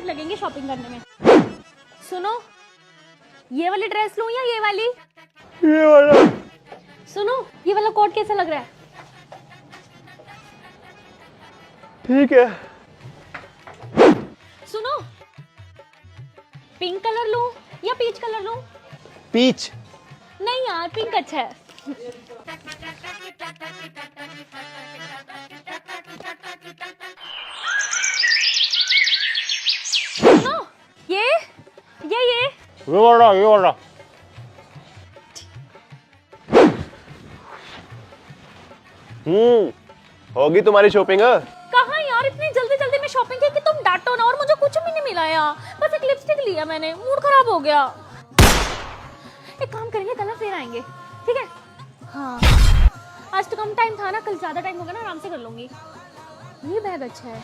लगेंगे शॉपिंग करने में। सुनो, ये वाली ड्रेस लूं या ये वाली? ये वाला। सुनो, ये वाला कोट कैसा लग रहा है? ठीक है। सुनो, पिंक कलर लूं या पीच कलर लूं? पीच। नहीं यार, पिंक अच्छा है। सुनो, ये वाला। होगी तुम्हारी शॉपिंग? कहाँ यार, इतनी जल्दी जल्दी में शॉपिंग की कि तुम डांटो ना, और मुझे कुछ भी नहीं मिला यार। बस एक लिपस्टिक लिया मैंने, मूड खराब हो गया। एक काम करेंगे, कल फिर आएंगे, ठीक है? हाँ, आज तो कम टाइम था ना, कल ज्यादा टाइम होगा ना, आराम से कर लूंगी। ये बैग अच्छा है।